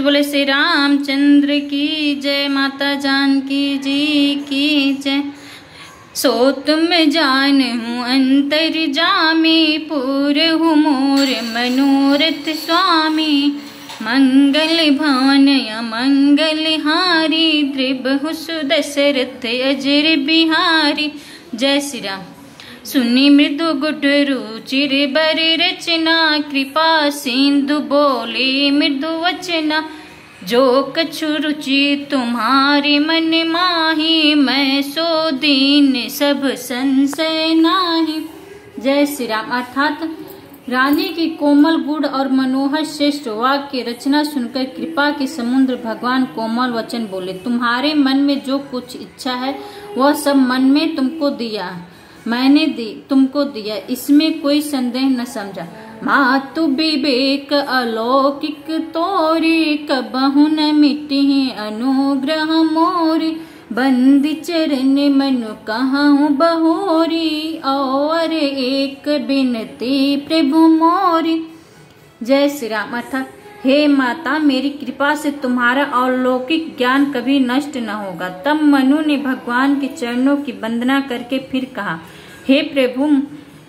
बोले श्री रामचंद्र की जय, माता जानकी जी की जय। सो तुम जान हूँ अंतर जामी, पूर हूँ मोर मनोरथ स्वामी। मंगल भवन मंगल हारी, द्रिबहु सुदशरथ अजर बिहारी। जय श्री राम। सुनी मृदु गुड रुचिर बर रचना, कृपा सिंधु बोले मृदु वचना। जो कछु रुचि तुम्हारे मन माही, मैं सो दीन सब संशय नाही। जय श्री राम। अर्थात रानी की कोमल गुड़ और मनोहर श्रेष्ठ वाक्य रचना सुनकर कृपा के समुद्र भगवान कोमल वचन बोले, तुम्हारे मन में जो कुछ इच्छा है वह सब मन में तुमको दिया, मैंने तुमको दिया, इसमें कोई संदेह न समझा। मातु विवेक अलौकिक तोरी, कबहु न मिटी अनुग्रह मोरी। बंदी चरण मनु कहूँ बहोरी, और एक बिनती प्रभु मोरी। जय श्री राम। अर्थात हे माता, मेरी कृपा से तुम्हारा अलौकिक ज्ञान कभी नष्ट न होगा। तब मनु ने भगवान के चरणों की वंदना करके फिर कहा, हे प्रभु,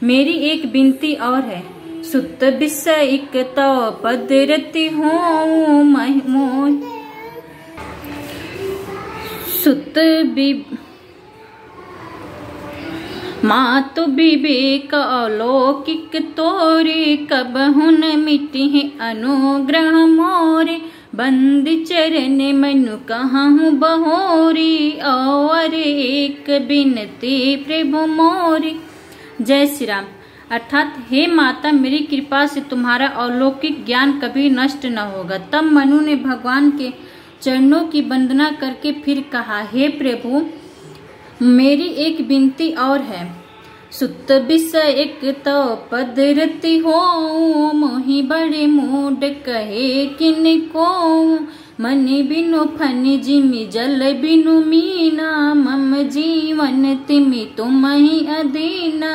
मेरी एक विनती और है। सुत विषयिक तो पदरति हूँ मोह, सुत मातु विवेक अलौकिक तोरे, कबहु न मिटी अनुग्रह मोरे। बंदी चरण मनु कहूँ बहोरी, और एक बिनती प्रभु मोरी। जय श्री राम। अर्थात हे माता, मेरी कृपा से तुम्हारा अलौकिक ज्ञान कभी नष्ट न होगा। तब मनु ने भगवान के चरणों की वंदना करके फिर कहा, हे प्रभु, मेरी एक विनती और है। सुत विषयिक तो पदरति हो, मोहि बड़े मूड कहे किन को। मनि बिनु फनि जिमि जल बिनु मीना, मम जीवन तिमि तुम ही अधीना।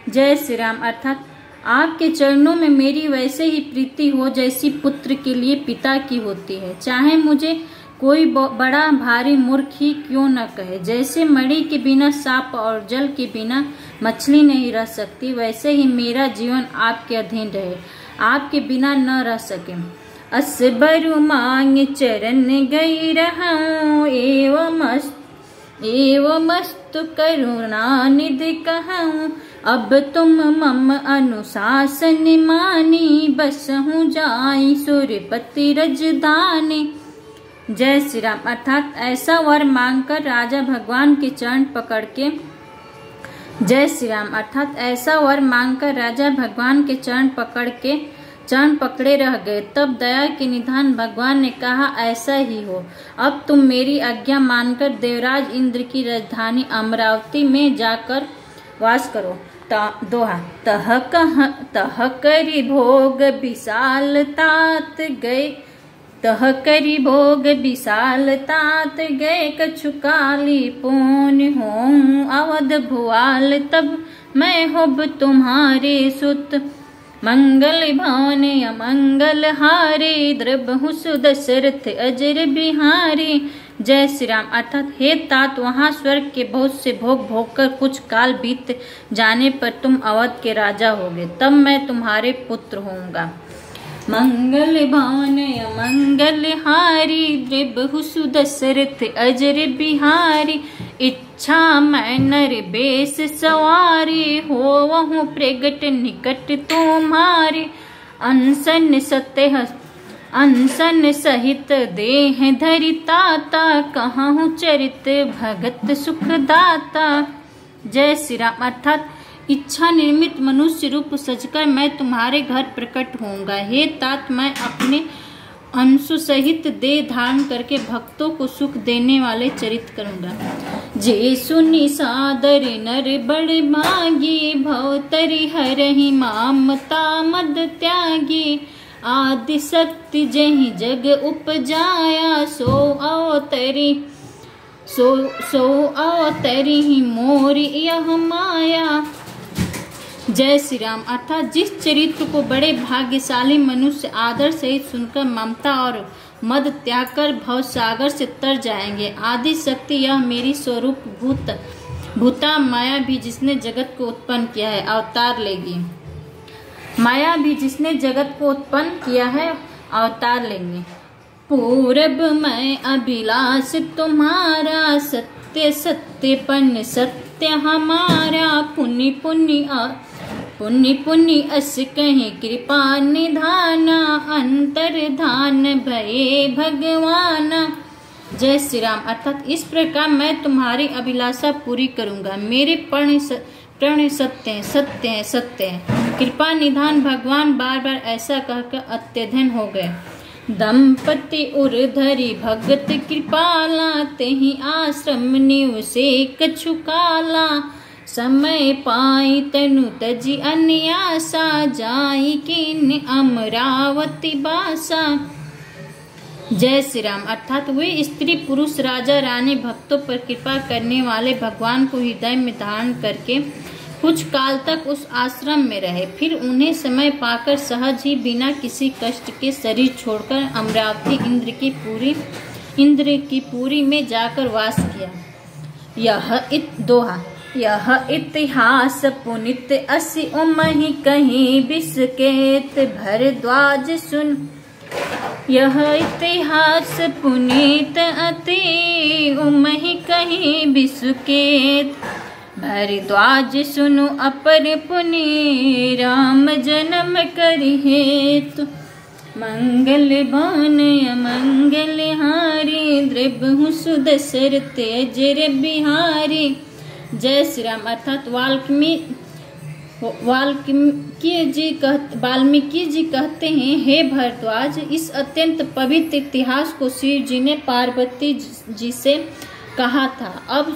जय श्री राम। अर्थात आपके चरणों में मेरी वैसे ही प्रीति हो जैसी पुत्र के लिए पिता की होती है, चाहे मुझे कोई बड़ा भारी मूर्ख ही क्यों न कहे। जैसे मणि के बिना सांप और जल के बिना मछली नहीं रह सकती, वैसे ही मेरा जीवन आपके अधीन रहे, आपके बिना न रह सके। असबरु मांग चरण गई रहूं, एवं मस्तु करुणा निधि कहूं। अब तुम मम अनुशासन मानी, बस हूँ जाई सूर्यपति रजधानी। जय श्री राम। अर्थात ऐसा वर मांगकर राजा भगवान के चरण पकड़ के, जय श्री राम। अर्थात ऐसा वर मांगकर राजा भगवान के चरण पकड़े रह गए। तब दया के निधान भगवान ने कहा, ऐसा ही हो। अब तुम मेरी आज्ञा मानकर देवराज इंद्र की राजधानी अमरावती में जाकर वास करो। दोहा। तह करी भोग विशाल तात गए, तह करी भोग विशाल तात गए। कछु काली पून हों अवध भुआल, तब मैं होब तुम्हारे सुत। मंगल भवन अमंगल हारे, द्रबहु सुदशरथ अजर बिहारी। जय श्री राम। अर्थात हे तात, वहाँ स्वर्ग के बहुत से भोग भोगकर कुछ काल बीत जाने पर तुम अवध के राजा होगे, तब मैं तुम्हारे पुत्र होऊंगा। मंगल भवन अमंगल हारी, द्रिबहु सुदशरथ अजर बिहारी। इच्छा मैं नर बेश सवारी, होवहु प्रगट निकट तुम्हारी। अनशन सहित देह धरि ताता, कहूँ चरित भगत सुखदाता। जय श्री राम। अर्थात इच्छा निर्मित मनुष्य रूप सजकर मैं तुम्हारे घर प्रकट होऊंगा। हे तात, मैं अपने अंशु सहित देह धारण करके भक्तों को सुख देने वाले चरित करूंगा। जे सुनि सादर नर बड़ भागी, भवतरि हरहि ममता मद त्यागी। आदि शक्ति जहि जग उपजाया, सो अवतरि मोर यह माया। जय श्री राम। अर्थात जिस चरित्र को बड़े भाग्यशाली मनुष्य आदर सहित सुनकर ममता और मद त्याग कर भव सागर से तर जाएंगे। आदि शक्ति यह मेरी स्वरूप भूता माया भी जिसने जगत को उत्पन्न किया है अवतार लेगी। माया भी जिसने जगत को उत्पन्न किया है अवतार लेंगे। पूरब में अभिलाष तुम्हारा, सत्य सत्यपन सत्य हमारा। पुण्य पुण्य अस कहे कृपा निधाना, अंतर्धान भये भगवाना। जय श्री राम। अर्थात इस प्रकार मैं तुम्हारी अभिलाषा पूरी करूंगा। मेरे प्रण सत्य है, सत्य है, सत्य है। कृपा निधान भगवान बार बार ऐसा कहकर अत्यधन हो गए। दंपति उर्धरी भगत कृपाला, तेहि आश्रम निवसे कछु काला। समय पाई तनु तजी अन्यासा, जाई किन अमरावती बासा। जय श्री राम। अर्थात वे स्त्री पुरुष राजा रानी भक्तों पर कृपा करने वाले भगवान को हृदय में धारण करके कुछ काल तक उस आश्रम में रहे। फिर उन्हें समय पाकर सहज ही बिना किसी कष्ट के शरीर छोड़कर अमरावती इंद्र की पुरी में जाकर वास किया। यह इतिहास पुनित असि उमहि कहीं बिसकेत, भरद्वाज सुन। यह इतिहास पुनीत अति उमहि कहीं बिसकेत, भरद्वाज सुनु अपर पुनि। राम जन्म करि हेतु, मंगल बान अमंगल हारी। द्रबहु सुदशरथ अजर बिहारी। जय श्री राम। अर्थात वाल्मीकि जी कहते हैं, हे भरद्वाज, इस अत्यंत पवित्र इतिहास को शिव जी ने पार्वती जी से कहा था। अब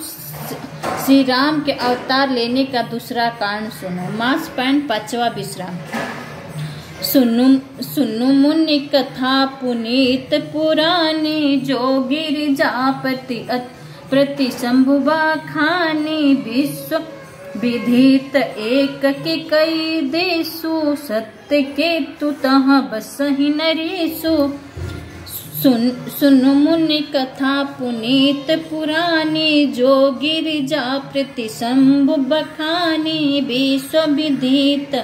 श्री राम के अवतार लेने का दूसरा कारण सुनो। मास पॉइंट 5वां विश्राम। सुनु मुनि कथा पुनीत पुरानी, जो गिरिजापति प्रति शंभु बखानी। विश्व विधित एक के कई देशु, सत्य के तु तह बसहि नरेशु। सुन मुनि कथा पुनीत पुरानी, जो गिरिजा प्रति शंभु बखानी। विश्व विदित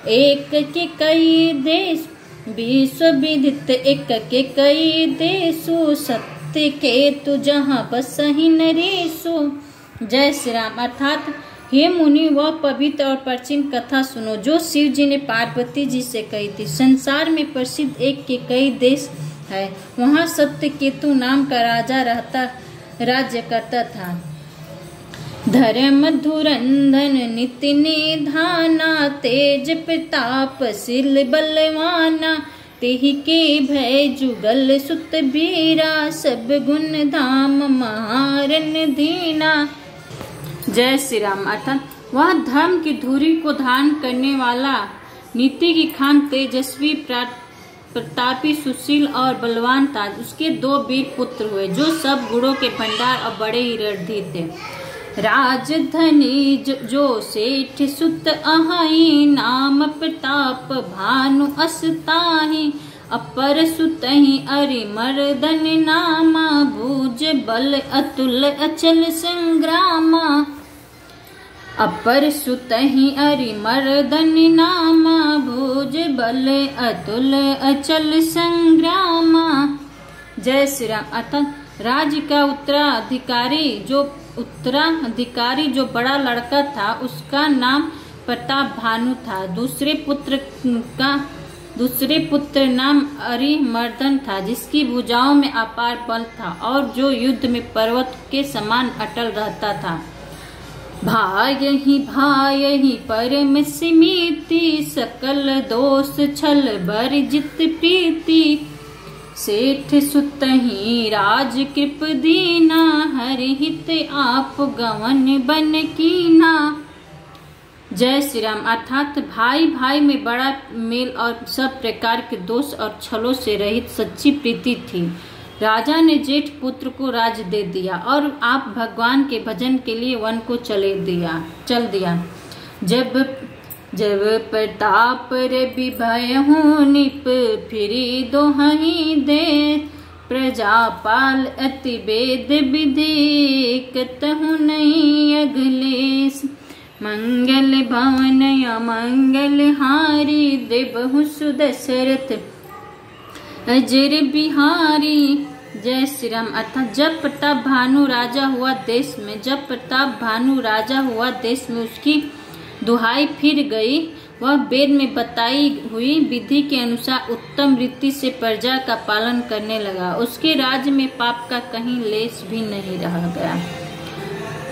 एक के कई देश, विश्व विदित एक के कई देशु। सत्य के तु जहाँ बसहि नरेशु। जय श्री राम। अर्थात हे मुनि, वह पवित्र और प्राचीन कथा सुनो जो शिव जी ने पार्वती जी से कही थी। संसार में प्रसिद्ध एक के कई देश है, वहाँ सत्यकेतु नाम का राजा राज्य करता था। धर्म धुरंधन नित्य निधाना, तेज प्रताप शील बलवाना। तेहि के भय जुगल सुत बीरा, सब गुण धाम महारन दीना। जय श्री राम। अर्थात वह धर्म की धुरी को धारण करने वाला, नीति की खान, तेजस्वी, प्रतापी, सुशील और बलवान था। उसके 2 वीर पुत्र हुए जो सब गुणों के भंडार और बड़े ही रणधीर थे। राजधनी जो सेठ सुत अहाई, नाम प्रताप भानु असताही। अपर सुतहि अरिमर्दन नामा, भुज बल अतुल अचल संग्रामा। अपर सुतहि अरिमर्दन नामा, भुज बल अतुल अचल संग्रामा। जय श्री राम। अर्थात राज्य का उत्तराधिकारी जो बड़ा लड़का था, उसका नाम प्रताप भानु था। दूसरे पुत्र नाम अरिमर्दन था, जिसकी भुजाओं में अपार बल था और जो युद्ध में पर्वत के समान अटल रहता था। भाई परम सिमिति, सकल दोष छल बरजित प्रीति। सेठ सुतहि राज कृप दीना, हरि हित आप गवन बन कीना। जय श्री राम। अर्थात भाई भाई में बड़ा मेल और सब प्रकार के दोष और छलों से रहित सच्ची प्रीति थी। राजा ने जेठ पुत्र को राज दे दिया और आप भगवान के भजन के लिए वन को चल दिया। जब प्रताप रवि भयहु निप फिरी दोहहि दे प्रजापाल अति वेद विधि कतहु नहीं अगलेस मंगल भवन अमंगल हारी देवहु सुदशरथ अजर बिहारी। जय श्री राम। अर्थात जब प्रताप भानु राजा हुआ देश में उसकी दुहाई फिर गई। वह वेद में बताई हुई विधि के अनुसार उत्तम रीति से प्रजा का पालन करने लगा। उसके राज्य में पाप का कहीं लेश भी नहीं रह गया।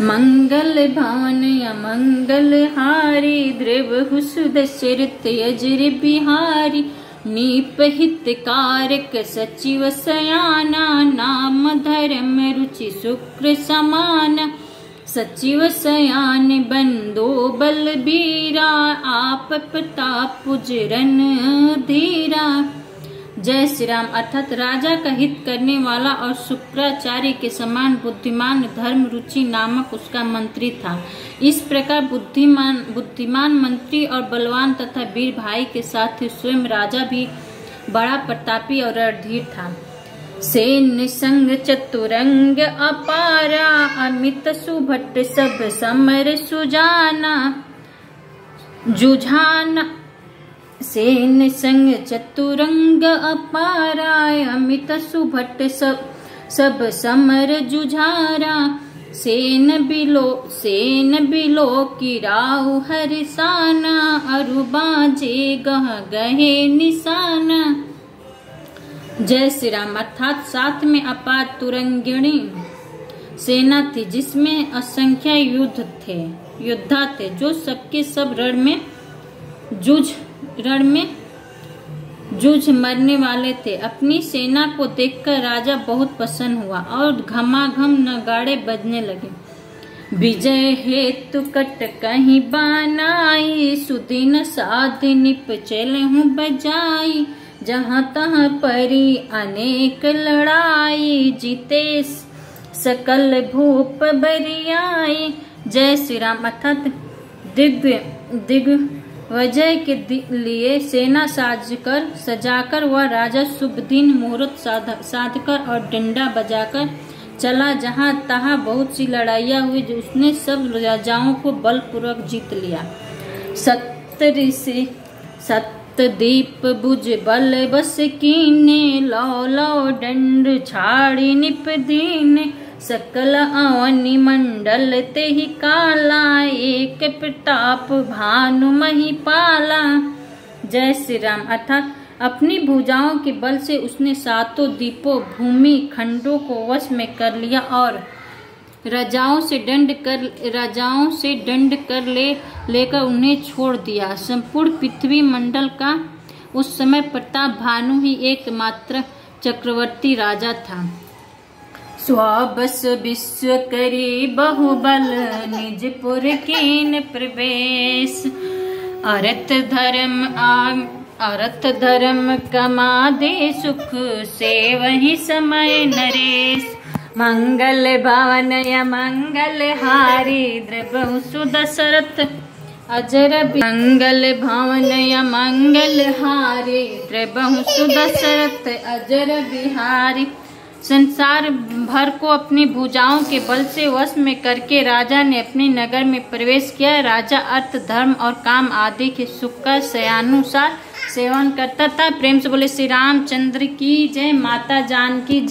मंगल भवन अमंगल हारी द्रवहु सुदशरथ अजर बिहारी नीपहित कारक सचिव सयाना नाम धर्म रुचि शुक्र समाना सचिव सयान बंदो बलबीरा आप प्रताप पुजरन धीरा। जय श्री राम। अर्थात राजा का हित करने वाला और शुक्राचार्य के समान बुद्धिमान धर्म रुचि नामक उसका मंत्री था। इस प्रकार बुद्धिमान मंत्री और बलवान तथा वीर भाई के साथ ही स्वयं राजा भी बड़ा प्रतापी और रणधीर था। सेन संग चतुरंग अपारा अमित सुभट सब समर सुजाना जुझाना। सेन संग चतुरंग अपारा अमित सुभट सब समर जुझारा। सेन बिलो की राउ हरिसाना अरुबाजे गह गहे निशाना। जय श्री राम। अर्थात साथ में अपार तुरंगिणी सेना थी जिसमें असंख्य योद्धा थे जो सबके सब रण में जूझ मरने वाले थे। अपनी सेना को देखकर राजा बहुत प्रसन्न हुआ और घमाघम नगाड़े बजने लगे। विजय हेतु कट कहीं बानाई सुदिन साध निप चलहु बजाई जहाँ तहाँ परी अनेक लड़ाई जीते सकल भूप बरियाई। जय श्री राम। अर्थात दिग्विजय के लिए सेना सजाकर वह राजा शुभ दिन मुहूर्त साधकर और डंडा बजाकर चला। जहाँ तहाँ बहुत सी लड़ाइयाँ हुई जो उसने सब राजाओं को बलपूर्वक जीत लिया। सप्तदीप बुझ बल बस कीने लौ लौ दंड छाड़ी निप दीने सकल अवनि मंडल ते ही काला एक प्रताप भानु मही पाला। जय श्री राम। अर्थात अपनी भुजाओं के बल से उसने सातों द्वीपों भूमि खंडों को वश में कर लिया और राजाओं से दंड कर लेकर उन्हें छोड़ दिया। संपूर्ण पृथ्वी मंडल का उस समय प्रताप भानु ही एकमात्र चक्रवर्ती राजा था। स्वाबस विश्व करी बहुबल निजपुर कीन प्रवेश अरथ धर्म कमा दे सुख से वही समय नरेश। मंगल भवन मंगल हारी द्रवहु सुदशरथ अजर मंगल भवन मंगल हारी द्रवहु सुदशरथ अजर बिहारी। संसार भर को अपनी भुजाओं के बल से वश में करके राजा ने अपने नगर में प्रवेश किया। राजा अर्थ धर्म और काम आदि के सुख का सयानुसार सेवन करता था। प्रेम से बोले श्री रामचंद्र की जय। माता जानकी जी।